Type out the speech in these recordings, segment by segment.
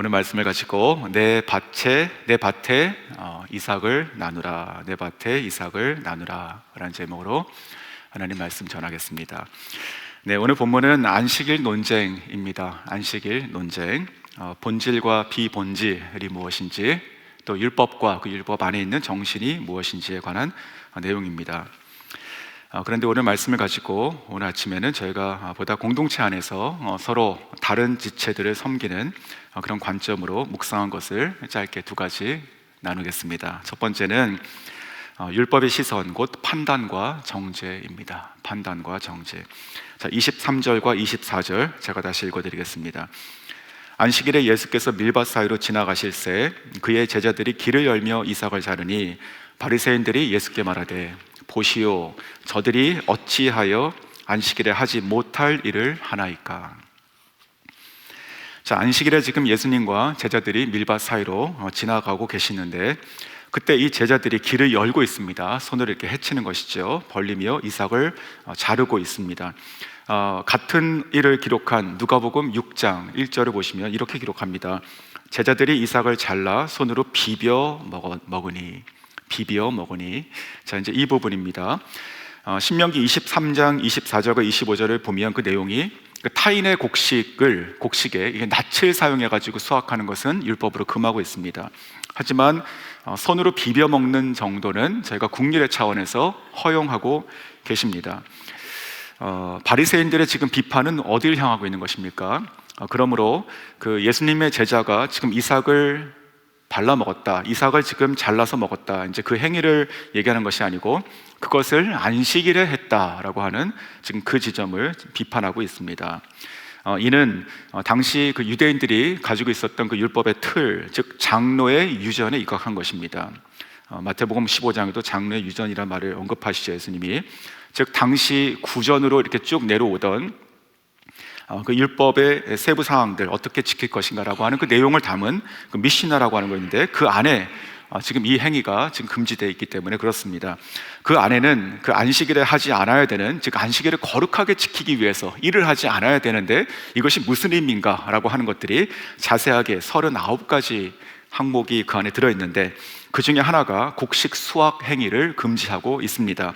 오늘 말씀을 가지고 내 밭에 이삭을 나누라, 내 밭에 이삭을 나누라 라는 제목으로 하나님 말씀 전하겠습니다. 네, 오늘 본문은 안식일 논쟁입니다. 안식일 논쟁, 본질과 비본질이 무엇인지, 또 율법과 그 율법 안에 있는 정신이 무엇인지에 관한 내용입니다. 그런데 오늘 말씀을 가지고 오늘 아침에는 저희가 보다 공동체 안에서 서로 다른 지체들을 섬기는 그런 관점으로 묵상한 것을 짧게 두 가지 나누겠습니다. 첫 번째는 율법의 시선, 곧 판단과 정죄입니다. 판단과 정죄. 자, 23절과 24절 제가 다시 읽어드리겠습니다. 안식일에 예수께서 밀밭 사이로 지나가실새 그의 제자들이 길을 열며 이삭을 자르니 바리새인들이 예수께 말하되 보시오, 저들이 어찌하여 안식일에 하지 못할 일을 하나이까? 자, 안식일에 지금 예수님과 제자들이 밀밭 사이로 지나가고 계시는데, 그때 이 제자들이 길을 열고 있습니다. 손으로 이렇게 헤치는 것이죠. 벌리며 이삭을 자르고 있습니다. 같은 일을 기록한 누가복음 6장 1절을 보시면 이렇게 기록합니다. 제자들이 이삭을 잘라 손으로 비벼 먹으니. 자, 이제 이 부분입니다. 신명기 23장 24절과 25절을 보면 그 내용이 타인의 곡식에 이게 낯을 사용해 가지고 수확하는 것은 율법으로 금하고 있습니다. 하지만 손으로 비벼 먹는 정도는 저희가 국률의 차원에서 허용하고 계십니다. 바리새인들의 지금 비판은 어디를 향하고 있는 것입니까? 그러므로 그 예수님의 제자가 지금 이삭을 발라 먹었다, 이삭을 지금 잘라서 먹었다, 이제 그 행위를 얘기하는 것이 아니고 그것을 안식일에 했다라고 하는 지금 그 지점을 비판하고 있습니다. 이는 당시 그 유대인들이 가지고 있었던 그 율법의 틀, 즉 장로의 유전에 입각한 것입니다. 마태복음 15장에도 장로의 유전이라는 말을 언급하시죠, 예수님이. 즉 당시 구전으로 이렇게 쭉 내려오던 그 율법의 세부 사항들 어떻게 지킬 것인가라고 하는 그 내용을 담은 그 미시나라고 하는 것인데, 그 안에 지금 이 행위가 지금 금지되어 있기 때문에 그렇습니다. 그 안에는 그 안식일에 하지 않아야 되는, 즉 안식일을 거룩하게 지키기 위해서 일을 하지 않아야 되는데 이것이 무슨 의미인가 라고 하는 것들이 자세하게 39가지 항목이 그 안에 들어있는데, 그 중에 하나가 곡식 수확 행위를 금지하고 있습니다.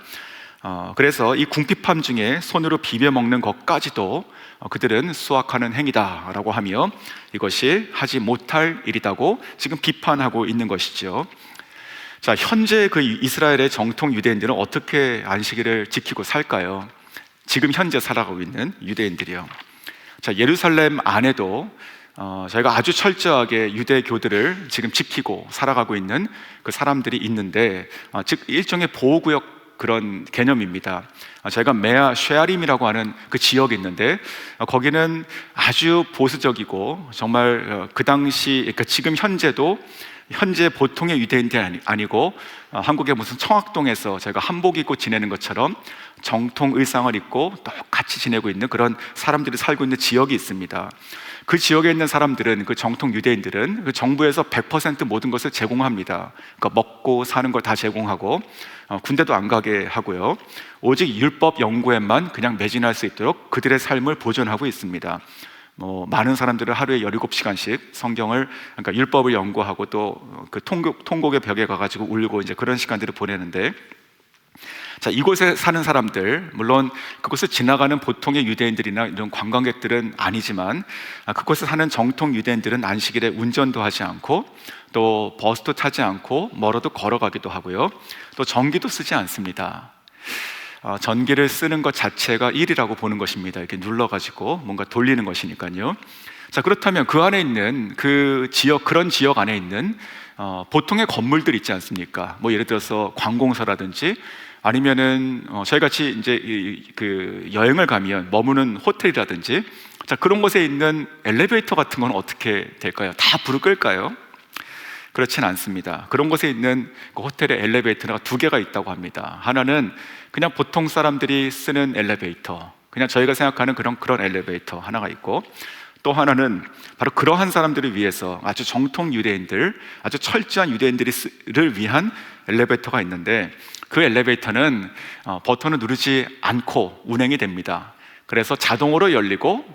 그래서 이 궁핍함 중에 손으로 비벼 먹는 것까지도 그들은 수확하는 행위다라고 하며 이것이 하지 못할 일이라고 지금 비판하고 있는 것이죠. 자, 현재 그 이스라엘의 정통 유대인들은 어떻게 안식일을 지키고 살까요? 지금 현재 살아가고 있는 유대인들이요. 자, 예루살렘 안에도 저희가 아주 철저하게 유대교들을 지금 지키고 살아가고 있는 그 사람들이 있는데, 즉 일종의 보호구역 그런 개념입니다. 저희가 메아 쉐아림이라고 하는 그 지역이 있는데, 거기는 아주 보수적이고 정말 그 당시, 그러니까 지금 현재 보통의 유대인들이 아니고 한국의 무슨 청학동에서 저희가 한복 입고 지내는 것처럼 정통 의상을 입고 똑같이 지내고 있는 그런 사람들이 살고 있는 지역이 있습니다. 그 지역에 있는 사람들은, 그 정통 유대인들은 그 정부에서 100% 모든 것을 제공합니다. 그러니까 먹고 사는 걸 다 제공하고 군대도 안 가게 하고요. 오직 율법 연구에만 그냥 매진할 수 있도록 그들의 삶을 보존하고 있습니다. 많은 사람들은 하루에 17시간씩 성경을, 그러니까 율법을 연구하고 또 그 통곡의 벽에 가가지고 울고 이제 그런 시간들을 보내는데, 자, 이곳에 사는 사람들, 물론 그곳을 지나가는 보통의 유대인들이나 이런 관광객들은 아니지만, 그곳에 사는 정통 유대인들은 안식일에 운전도 하지 않고 또 버스도 타지 않고 멀어도 걸어가기도 하고요, 또 전기도 쓰지 않습니다. 전기를 쓰는 것 자체가 일이라고 보는 것입니다. 이렇게 눌러가지고 뭔가 돌리는 것이니까요. 자, 그렇다면 그 안에 있는 그 지역, 그런 지역 안에 있는 보통의 건물들 있지 않습니까? 뭐 예를 들어서 관공서라든지 아니면은 저희 같이 이제 그 여행을 가면 머무는 호텔이라든지, 자, 그런 곳에 있는 엘리베이터 같은 건 어떻게 될까요? 다 불을 끌까요? 그렇진 않습니다. 그런 곳에 있는 그 호텔의 엘리베이터가 두 개가 있다고 합니다. 하나는 그냥 보통 사람들이 쓰는 엘리베이터, 그냥 저희가 생각하는 그런 엘리베이터 하나가 있고, 또 하나는 바로 그러한 사람들을 위해서 아주 정통 유대인들, 아주 철저한 유대인들을 위한 엘리베이터가 있는데, 그 엘리베이터는 버튼을 누르지 않고 운행이 됩니다. 그래서 자동으로 열리고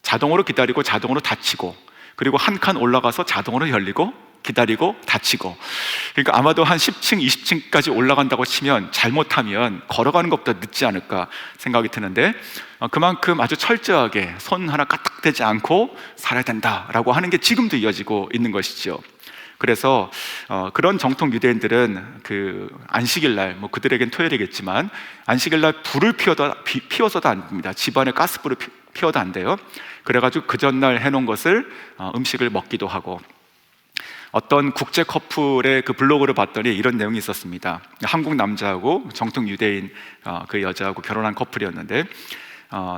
자동으로 기다리고 자동으로 닫히고, 그리고 한 칸 올라가서 자동으로 열리고 기다리고 닫히고, 그러니까 아마도 한 10층, 20층까지 올라간다고 치면 잘못하면 걸어가는 것보다 늦지 않을까 생각이 드는데, 그만큼 아주 철저하게 손 하나 까딱대지 않고 살아야 된다라고 하는 게 지금도 이어지고 있는 것이죠. 그래서 그런 정통 유대인들은 그 안식일날, 뭐 그들에겐 토요일이겠지만 안식일날 불을 피워서도 안 됩니다. 집안에 가스불을 피워도 안 돼요. 그래가지고 그 전날 해놓은 것을 음식을 먹기도 하고, 어떤 국제 커플의 그 블로그를 봤더니 이런 내용이 있었습니다. 한국 남자하고 정통 유대인 그 여자하고 결혼한 커플이었는데,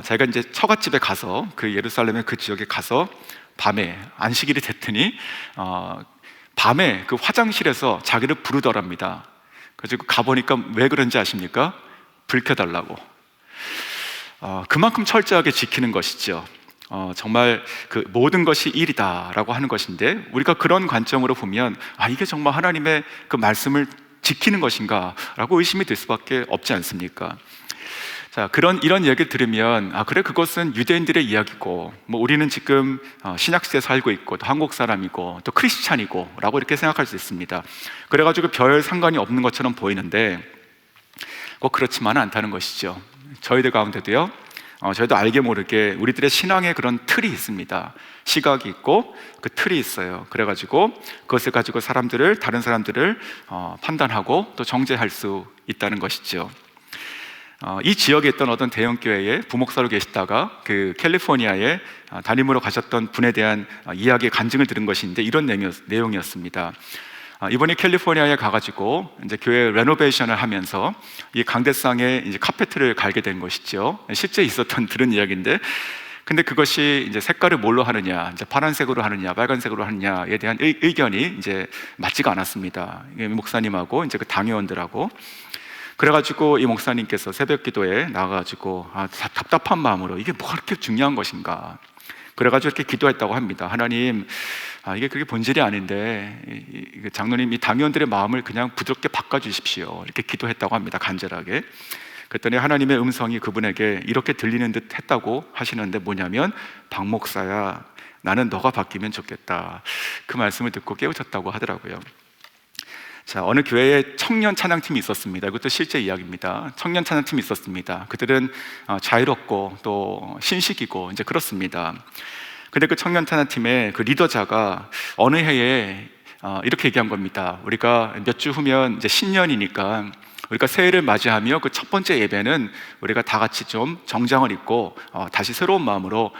자기가 이제 처갓집에 가서 그 예루살렘의 그 지역에 가서 밤에 안식일이 됐더니 밤에 그 화장실에서 자기를 부르더랍니다. 그래서 가보니까 왜 그런지 아십니까? 불 켜달라고. 그만큼 철저하게 지키는 것이죠. 정말 그 모든 것이 일이다라고 하는 것인데, 우리가 그런 관점으로 보면 이게 정말 하나님의 그 말씀을 지키는 것인가 라고 의심이 들 수밖에 없지 않습니까? 자, 이런 얘기를 들으면 그래, 그것은 유대인들의 이야기고, 뭐 우리는 지금 신약시대에 살고 있고 또 한국 사람이고 또 크리스찬이고 라고 이렇게 생각할 수 있습니다. 그래가지고 별 상관이 없는 것처럼 보이는데 꼭 그렇지만은 않다는 것이죠. 저희들 가운데도요, 저희도 알게 모르게 우리들의 신앙의 그런 틀이 있습니다. 시각이 있고 그 틀이 있어요. 그래가지고 그것을 가지고 다른 사람들을 판단하고 또 정죄할 수 있다는 것이죠. 이 지역에 있던 어떤 대형교회에 부목사로 계시다가 그 캘리포니아에 담임으로 가셨던 분에 대한 이야기의 간증을 들은 것인데, 이런 내용이었습니다. 이번에 캘리포니아에 가가지고 이제 교회 레노베이션을 하면서 이 강대상에 이제 카페트를 갈게 된 것이죠. 실제 들은 이야기인데, 근데 그것이 이제 색깔을 뭘로 하느냐, 이제 파란색으로 하느냐, 빨간색으로 하느냐에 대한 의견이 이제 맞지가 않았습니다. 목사님하고 이제 그 당회원들하고. 그래가지고 이 목사님께서 새벽 기도에 나가가지고 답답한 마음으로 이게 뭐가 그렇게 중요한 것인가, 그래가지고 이렇게 기도했다고 합니다. 하나님, 이게 그게 본질이 아닌데 장로님, 이 당위원들의 마음을 그냥 부드럽게 바꿔주십시오, 이렇게 기도했다고 합니다. 간절하게. 그랬더니 하나님의 음성이 그분에게 이렇게 들리는 듯 했다고 하시는데, 뭐냐면 박 목사야, 나는 너가 바뀌면 좋겠다, 그 말씀을 듣고 깨우쳤다고 하더라고요. 자, 어느 교회에 청년 찬양팀이 있었습니다. 이것도 실제 이야기입니다. 청년 찬양팀이 있었습니다. 그들은 자유롭고 또 신식이고 이제 그렇습니다. 근데 그 청년 찬양팀의 그 리더자가 어느 해에 이렇게 얘기한 겁니다. 우리가 몇 주 후면 이제 신년이니까 우리가 새해를 맞이하며 그 첫 번째 예배는 우리가 다 같이 좀 정장을 입고 다시 새로운 마음으로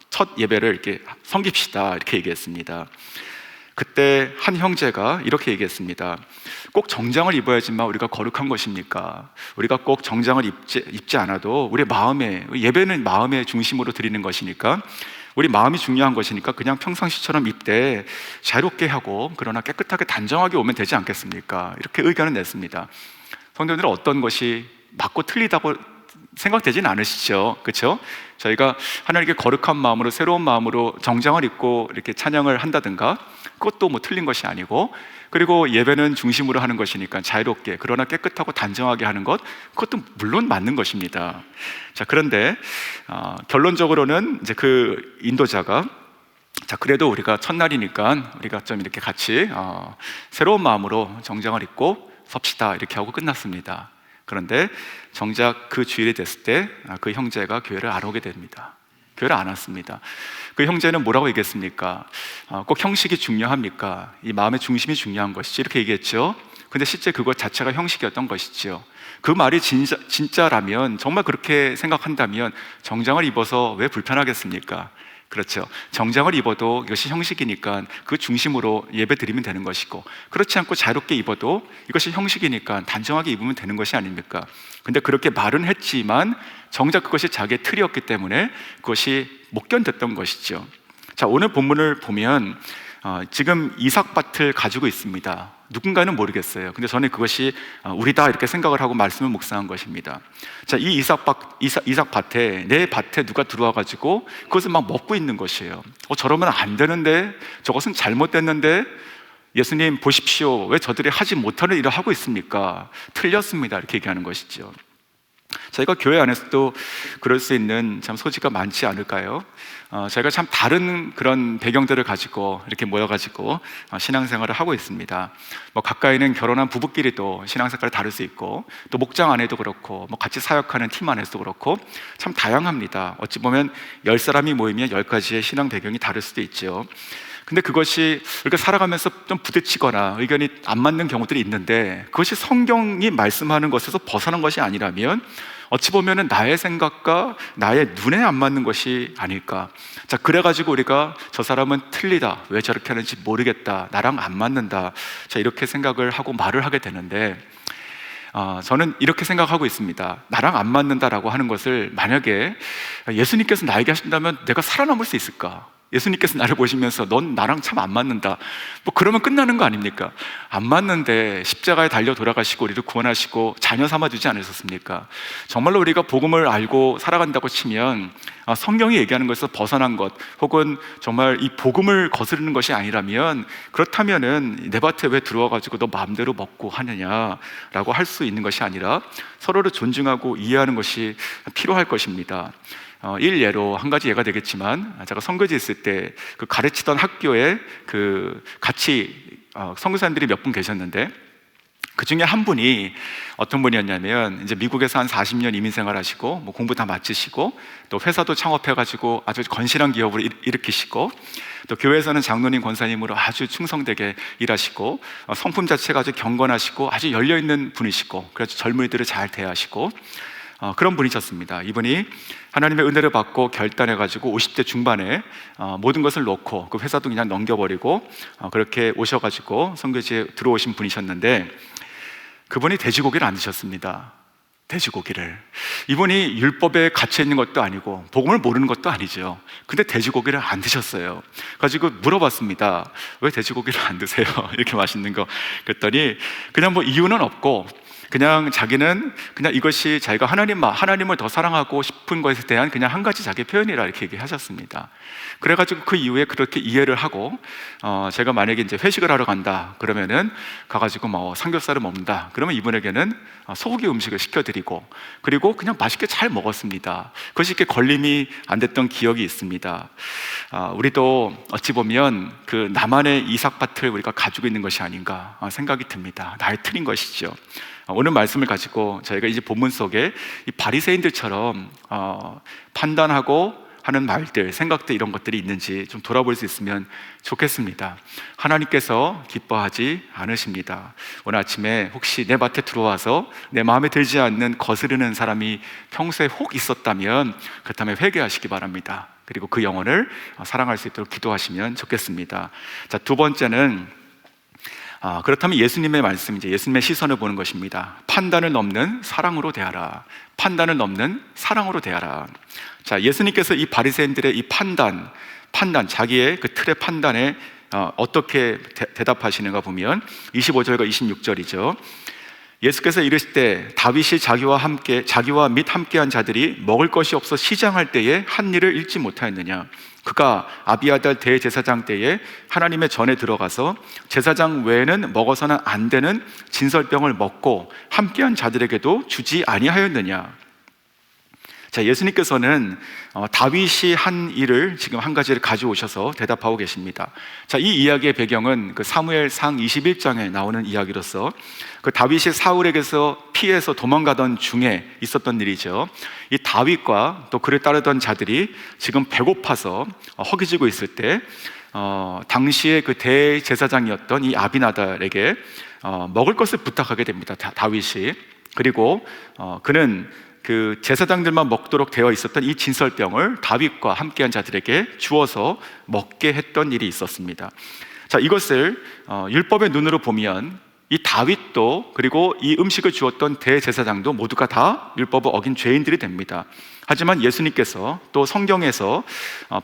첫 예배를 이렇게 섬깁시다, 이렇게 얘기했습니다. 그때 한 형제가 이렇게 얘기했습니다. 꼭 정장을 입어야지만 우리가 거룩한 것입니까? 우리가 꼭 정장을 입지 않아도 우리 마음에, 예배는 마음의 중심으로 드리는 것이니까, 우리 마음이 중요한 것이니까 그냥 평상시처럼 입되 자유롭게 하고 그러나 깨끗하게 단정하게 오면 되지 않겠습니까? 이렇게 의견을 냈습니다. 성도님들은 어떤 것이 맞고 틀리다고 생각되지는 않으시죠? 그렇죠? 저희가 하나님께 거룩한 마음으로, 새로운 마음으로 정장을 입고 이렇게 찬양을 한다든가, 그것도 뭐 틀린 것이 아니고, 그리고 예배는 중심으로 하는 것이니까 자유롭게 그러나 깨끗하고 단정하게 하는 것, 그것도 물론 맞는 것입니다. 자, 그런데 결론적으로는 이제 그 인도자가, 자, 그래도 우리가 첫날이니까 우리가 좀 이렇게 같이 새로운 마음으로 정장을 입고 섭시다, 이렇게 하고 끝났습니다. 그런데 정작 그 주일이 됐을 때 그 형제가 교회를 안 오게 됩니다. 교회를 안 왔습니다. 그 형제는 뭐라고 얘기했습니까? 꼭 형식이 중요합니까? 이 마음의 중심이 중요한 것이지, 이렇게 얘기했죠. 근데 실제 그것 자체가 형식이었던 것이죠. 그 말이 진짜라면, 정말 그렇게 생각한다면 정장을 입어서 왜 불편하겠습니까? 그렇죠. 정장을 입어도 이것이 형식이니까 그 중심으로 예배 드리면 되는 것이고, 그렇지 않고 자유롭게 입어도 이것이 형식이니까 단정하게 입으면 되는 것이 아닙니까? 근데 그렇게 말은 했지만 정작 그것이 자기의 틀이었기 때문에 그것이 못 견뎠던 것이죠. 자, 오늘 본문을 보면 지금 이삭밭을 가지고 있습니다. 누군가는 모르겠어요. 근데 저는 그것이 우리다, 이렇게 생각을 하고 말씀을 묵상한 것입니다. 자, 이 이삭밭에, 내 밭에 누가 들어와가지고 그것을 막 먹고 있는 것이에요. 저러면 안 되는데, 저것은 잘못됐는데, 예수님 보십시오, 왜 저들이 하지 못하는 일을 하고 있습니까? 틀렸습니다, 이렇게 얘기하는 것이죠. 저희가 교회 안에서도 그럴 수 있는 참 소지가 많지 않을까요? 저희가 참 다른 그런 배경들을 가지고 이렇게 모여가지고 신앙생활을 하고 있습니다. 뭐 가까이는 결혼한 부부끼리도 신앙생활이 다를 수 있고, 또 목장 안에도 그렇고, 뭐 같이 사역하는 팀 안에서도 그렇고, 참 다양합니다. 어찌 보면 10사람이 모이면 10가지의 신앙 배경이 다를 수도 있죠. 근데 그것이 이렇게 살아가면서 좀 부딪히거나 의견이 안 맞는 경우들이 있는데, 그것이 성경이 말씀하는 것에서 벗어난 것이 아니라면 어찌 보면은 나의 생각과 나의 눈에 안 맞는 것이 아닐까. 자, 그래가지고 우리가 저 사람은 틀리다, 왜 저렇게 하는지 모르겠다, 나랑 안 맞는다, 자, 이렇게 생각을 하고 말을 하게 되는데, 저는 이렇게 생각하고 있습니다. 나랑 안 맞는다라고 하는 것을 만약에 예수님께서 나에게 하신다면 내가 살아남을 수 있을까? 예수님께서 나를 보시면서 넌 나랑 참 안 맞는다, 뭐 그러면 끝나는 거 아닙니까? 안 맞는데 십자가에 달려 돌아가시고 우리를 구원하시고 자녀 삼아주지 않으셨습니까? 정말로 우리가 복음을 알고 살아간다고 치면 성경이 얘기하는 것에서 벗어난 것, 혹은 정말 이 복음을 거스르는 것이 아니라면, 그렇다면은 내 밭에 왜 들어와가지고 너 마음대로 먹고 하느냐라고 할 수 있는 것이 아니라 서로를 존중하고 이해하는 것이 필요할 것입니다. 일예로 한 가지 예가 되겠지만, 제가 선교지 있을 때 그 가르치던 학교에 그 같이 선교사님들이 몇 분 계셨는데, 그 중에 한 분이 어떤 분이었냐면, 이제 미국에서 한 40년 이민 생활하시고 뭐 공부 다 마치시고 또 회사도 창업해가지고 아주 건실한 기업을 일으키시고, 또 교회에서는 장로님 권사님으로 아주 충성되게 일하시고, 성품 자체가 아주 경건하시고 아주 열려있는 분이시고, 그래서 젊은이들을 잘 대하시고, 그런 분이셨습니다. 이분이 하나님의 은혜를 받고 결단해가지고 50대 중반에 모든 것을 놓고 그 회사도 그냥 넘겨버리고 그렇게 오셔가지고 선교지에 들어오신 분이셨는데, 그분이 돼지고기를 안 드셨습니다. 돼지고기를. 이분이 율법에 갇혀 있는 것도 아니고 복음을 모르는 것도 아니죠. 근데 돼지고기를 안 드셨어요. 가지고 물어봤습니다. 왜 돼지고기를 안 드세요? 이렇게 맛있는 거. 그랬더니 그냥 뭐 이유는 없고, 그냥 자기는 그냥 이것이 자기가 하나님을 더 사랑하고 싶은 것에 대한 그냥 한 가지 자기 표현이라 이렇게 얘기하셨습니다. 그래가지고 그 이후에 그렇게 이해를 하고, 제가 만약에 이제 회식을 하러 간다 그러면은 가가지고 뭐 삼겹살을 먹는다 그러면 이분에게는 소고기 음식을 시켜드리고, 그리고 그냥 맛있게 잘 먹었습니다. 그것이 이렇게 걸림이 안 됐던 기억이 있습니다. 우리도 어찌 보면 그 나만의 이삭밭을 우리가 가지고 있는 것이 아닌가 생각이 듭니다. 나의 틀인 것이죠. 오늘 말씀을 가지고 저희가 이제 본문 속에 이 바리새인들처럼 판단하고 하는 말들, 생각들, 이런 것들이 있는지 좀 돌아볼 수 있으면 좋겠습니다. 하나님께서 기뻐하지 않으십니다. 오늘 아침에 혹시 내 밭에 들어와서 내 마음에 들지 않는 거스르는 사람이 평소에 혹 있었다면, 그렇다면 회개하시기 바랍니다. 그리고 그 영혼을 사랑할 수 있도록 기도하시면 좋겠습니다. 자, 두 번째는 그렇다면 예수님의 말씀, 이제 예수님의 시선을 보는 것입니다. 판단을 넘는 사랑으로 대하라. 판단을 넘는 사랑으로 대하라. 자, 예수님께서 이 바리새인들의 이 판단, 자기의 그 틀의 판단에 어떻게 대답하시는가 보면 25절과 26절이죠. 예수께서 이르실 때 다윗이 자기와 및 함께한 자들이 먹을 것이 없어 시장할 때에 한 일을 잃지 못하였느냐. 그가 아비아달 대제사장 때에 하나님의 전에 들어가서 제사장 외에는 먹어서는 안 되는 진설병을 먹고 함께한 자들에게도 주지 아니하였느냐. 자, 예수님께서는 다윗이 한 일을 지금 한 가지를 가져오셔서 대답하고 계십니다. 자, 이 이야기의 배경은 그 사무엘상 21장에 나오는 이야기로서, 그 다윗이 사울에게서 피해서 도망가던 중에 있었던 일이죠. 이 다윗과 또 그를 따르던 자들이 지금 배고파서 허기지고 있을 때 당시에 그 대제사장이었던 이 아비나달에게 먹을 것을 부탁하게 됩니다. 다윗이. 그리고 그는 그 제사장들만 먹도록 되어 있었던 이 진설병을 다윗과 함께한 자들에게 주어서 먹게 했던 일이 있었습니다. 자, 이것을 율법의 눈으로 보면 이 다윗도 그리고 이 음식을 주었던 대제사장도 모두가 다 율법을 어긴 죄인들이 됩니다. 하지만 예수님께서 또 성경에서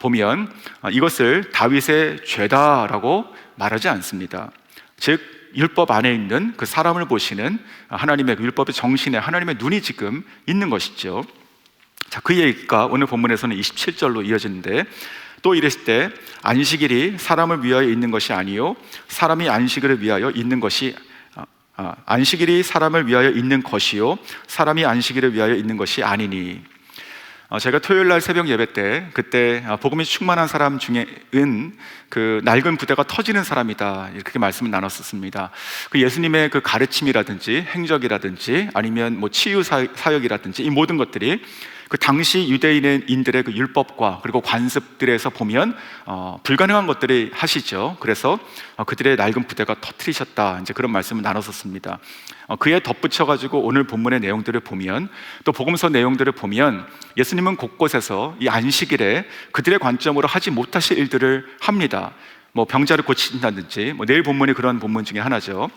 보면 이것을 다윗의 죄다라고 말하지 않습니다. 즉 율법 안에 있는 그 사람을 보시는 하나님의 율법의 정신에 하나님의 눈이 지금 있는 것이죠. 자, 그 얘기가 오늘 본문에서는 27절로 이어지는데, 또 이랬을 때 안식일이 사람을 위하여 있는 것이 아니요 사람이 안식일을 위하여 있는 것이 안식일이 사람을 위하여 있는 것이요 사람이 안식일을 위하여 있는 것이 아니니. 제가 토요일 날 새벽 예배 때 그때 복음이 충만한 사람 중에는 그 낡은 부대가 터지는 사람이다 이렇게 말씀을 나눴었습니다. 그 예수님의 그 가르침이라든지 행적이라든지 아니면 뭐 치유 사역이라든지 이 모든 것들이 그 당시 유대인들의 그 율법과 그리고 관습들에서 보면 불가능한 것들이 하시죠. 그래서 그들의 낡은 부대가 터뜨리셨다 이제 그런 말씀을 나눴었습니다. 그에 덧붙여가지고 오늘 본문의 내용들을 보면 또 복음서 내용들을 보면 예수님은 곳곳에서 이 안식일에 그들의 관점으로 하지 못하실 일들을 합니다. 뭐 병자를 고친다든지 내일 본문이 그런 본문 중에 하나죠.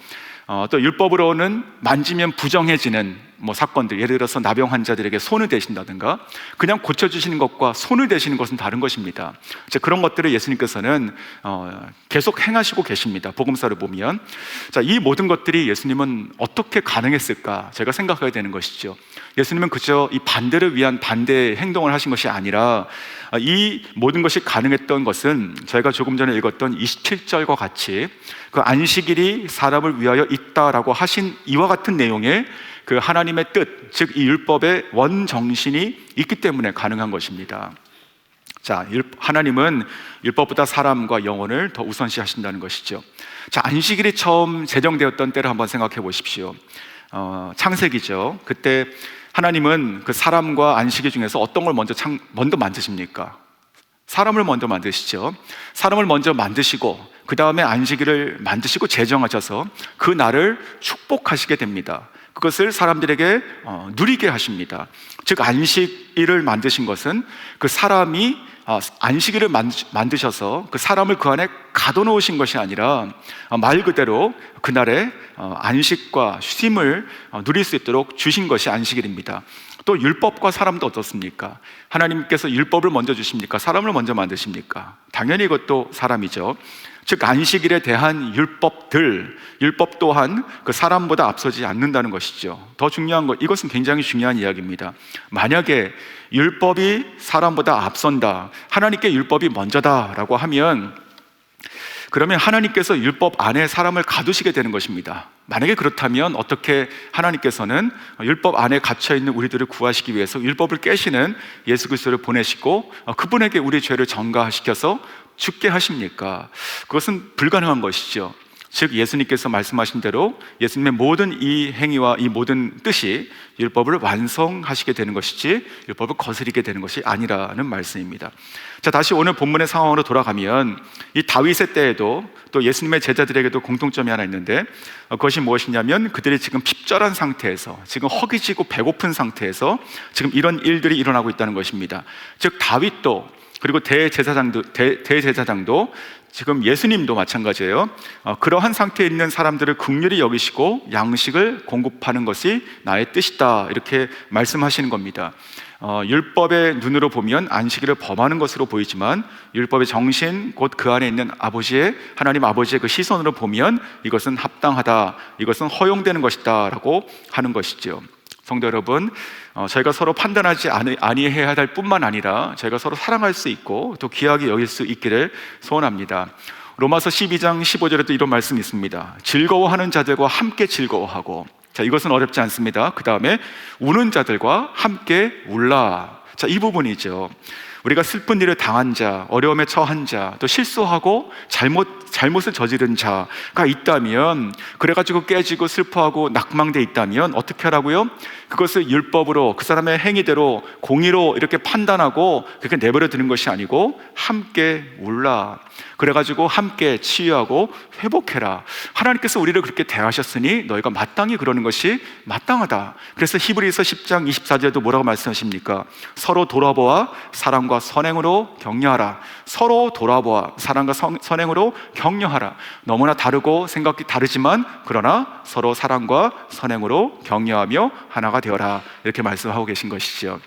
또 율법으로는 만지면 부정해지는 사건들, 예를 들어서 나병 환자들에게 손을 대신다든가 그냥 고쳐주시는 것과 손을 대시는 것은 다른 것입니다. 그런 것들을 예수님께서는 계속 행하시고 계십니다. 복음서를 보면 이 모든 것들이 예수님은 어떻게 가능했을까 제가 생각하게 되는 것이죠. 예수님은 그저 이 반대를 위한 반대의 행동을 하신 것이 아니라 이 모든 것이 가능했던 것은 저희가 조금 전에 읽었던 27절과 같이 그 안식일이 사람을 위하여 있다라고 하신 이와 같은 내용의 그 하나님의 뜻, 즉 이 율법의 원정신이 있기 때문에 가능한 것입니다. 하나님은 율법보다 사람과 영혼을 더 우선시 하신다는 것이죠. 안식일이 처음 제정되었던 때를 한번 생각해 보십시오. 창세기죠. 그때 하나님은 그 사람과 안식일 중에서 어떤 걸 먼저 만드십니까? 사람을 먼저 만드시죠. 사람을 먼저 만드시고 그 다음에 안식일을 만드시고 제정하셔서 그 날을 축복하시게 됩니다. 그것을 사람들에게 누리게 하십니다. 즉 안식일을 만드신 것은 그 사람이 안식일을 만드셔서 그 사람을 그 안에 가둬놓으신 것이 아니라 말 그대로 그날에 안식과 쉼을 누릴 수 있도록 주신 것이 안식일입니다. 또 율법과 사람도 어떻습니까? 하나님께서 율법을 먼저 주십니까? 사람을 먼저 만드십니까? 당연히 이것도 사람이죠. 즉 안식일에 대한 율법 또한 그 사람보다 앞서지 않는다는 것이죠. 더 중요한 것, 이것은 굉장히 중요한 이야기입니다. 만약에 율법이 사람보다 앞선다, 하나님께 율법이 먼저다라고 하면 그러면 하나님께서 율법 안에 사람을 가두시게 되는 것입니다. 만약에 그렇다면 어떻게 하나님께서는 율법 안에 갇혀있는 우리들을 구하시기 위해서 율법을 깨시는 예수 그리스도를 보내시고 그분에게 우리 죄를 전가시켜서 죽게 하십니까? 그것은 불가능한 것이죠. 즉 예수님께서 말씀하신 대로 예수님의 모든 이 행위와 이 모든 뜻이 율법을 완성하시게 되는 것이지 율법을 거스리게 되는 것이 아니라는 말씀입니다. 다시 오늘 본문의 상황으로 돌아가면 이 다윗의 때에도 또 예수님의 제자들에게도 공통점이 하나 있는데 그것이 무엇이냐면 그들이 지금 핍절한 상태에서 지금 허기지고 배고픈 상태에서 지금 이런 일들이 일어나고 있다는 것입니다. 즉 다윗도 그리고 대제사장도 지금 예수님도 마찬가지예요. 그러한 상태에 있는 사람들을 긍휼히 여기시고 양식을 공급하는 것이 나의 뜻이다 이렇게 말씀하시는 겁니다. 율법의 눈으로 보면 안식일을 범하는 것으로 보이지만 율법의 정신 곧 그 안에 있는 하나님 아버지의 그 시선으로 보면 이것은 합당하다, 이것은 허용되는 것이다 라고 하는 것이죠. 성도 여러분, 저희가 서로 판단하지 아니해야 할 뿐만 아니라 저희가 서로 사랑할 수 있고 또 귀하게 여길 수 있기를 소원합니다. 로마서 12장 15절에도 이런 말씀이 있습니다. 즐거워하는 자들과 함께 즐거워하고, 이것은 어렵지 않습니다. 그 다음에 우는 자들과 함께 울라. 이 부분이죠. 우리가 슬픈 일을 당한 자, 어려움에 처한 자, 또 실수하고 잘못을 저지른 자가 있다면, 그래가지고 깨지고 슬퍼하고 낙망돼 있다면 어떻게 하라고요? 그것을 율법으로 그 사람의 행위대로 공의로 이렇게 판단하고 그렇게 내버려 두는 것이 아니고 함께 울라. 그래가지고 함께 치유하고 회복해라. 하나님께서 우리를 그렇게 대하셨으니 너희가 마땅히 그러는 것이 마땅하다. 그래서 히브리서 10장 24절에도 뭐라고 말씀하십니까? 서로 돌아보아 사랑과 선행으로 격려하라. 서로 돌아보아 사랑과 선행으로 격려하라. 너무나 다르고 생각이 다르지만 그러나 서로 사랑과 선행으로 격려하며 하나가 되어라. 이렇게 말씀하고 계신 것이죠.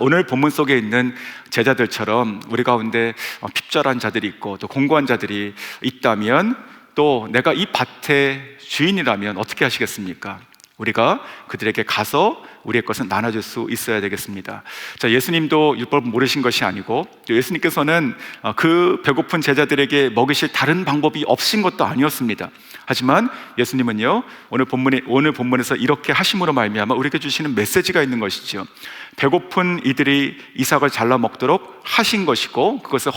오늘 본문 속에 있는 제자들처럼 우리 가운데 핍절한 자들이 있고 또 공고한 자들이 있다면, 또 내가 이 밭의 주인이라면 어떻게 하시겠습니까? 우리가 그들에게 가서 우리의 것은 나눠줄 수 있어야 되겠습니다. 자, 예수님도 율법을 모르신 것이 아니고 또 예수님께서는 그 배고픈 제자들에게 먹이실 다른 방법이 없으신 것도 아니었습니다. 하지만 예수님은요, 오늘 본문에서 이렇게 하심으로 말미암아 우리에게 주시는 메시지가 있는 것이죠. 배고픈 이들이 이삭을 잘라 먹도록 하신 것이고 그것을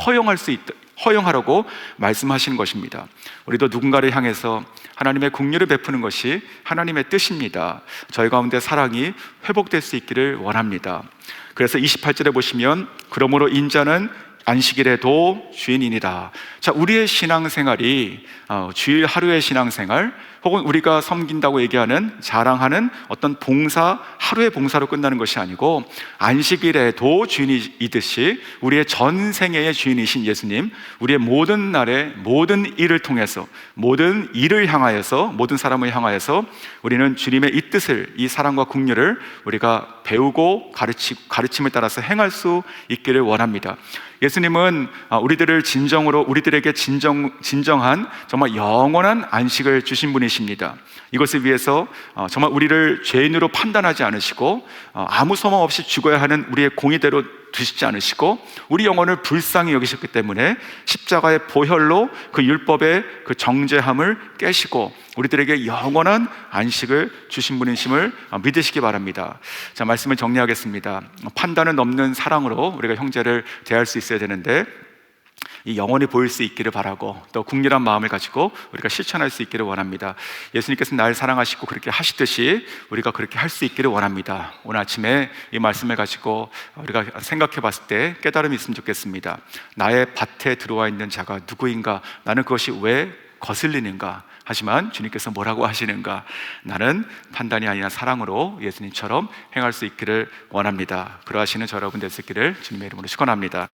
허용하라고 말씀하시는 것입니다. 우리도 누군가를 향해서 하나님의 긍휼을 베푸는 것이 하나님의 뜻입니다. 저희 가운데 사랑이 회복될 수 있기를 원합니다. 그래서 28절에 보시면 그러므로 인자는 안식일에도 주인이니라. 자, 우리의 신앙생활이 주일 하루의 신앙생활 혹은 우리가 섬긴다고 얘기하는 자랑하는 어떤 봉사, 하루의 봉사로 끝나는 것이 아니고 안식일에도 주인이듯이 우리의 전생애의 주인이신 예수님, 우리의 모든 날의 모든 일을 통해서 모든 일을 향하여서 모든 사람을 향하여서 우리는 주님의 이 뜻을, 이 사랑과 긍휼을 우리가 배우고 가르침을 따라서 행할 수 있기를 원합니다. 예수님은 우리들에게 진정한 정말 영원한 안식을 주신 분이십니다. 이것을 위해서 정말 우리를 죄인으로 판단하지 않으시고 아무 소망 없이 죽어야 하는 우리의 공의대로 두시지 않으시고 우리 영혼을 불쌍히 여기셨기 때문에 십자가의 보혈로 그 율법의 그 정죄함을 깨시고 우리들에게 영원한 안식을 주신 분이심을 믿으시기 바랍니다. 자, 말씀을 정리하겠습니다. 판단을 넘는 사랑으로 우리가 형제를 대할 수 있어야 되는데 이 영원히 보일 수 있기를 바라고 또 국률한 마음을 가지고 우리가 실천할 수 있기를 원합니다. 예수님께서 날 사랑하시고 그렇게 하시듯이 우리가 그렇게 할 수 있기를 원합니다. 오늘 아침에 이 말씀을 가지고 우리가 생각해 봤을 때 깨달음이 있으면 좋겠습니다. 나의 밭에 들어와 있는 자가 누구인가? 나는 그것이 왜 거슬리는가? 하지만 주님께서 뭐라고 하시는가? 나는 판단이 아니라 사랑으로 예수님처럼 행할 수 있기를 원합니다. 그러하시는 저 여러분 되시기를 주님의 이름으로 축원합니다.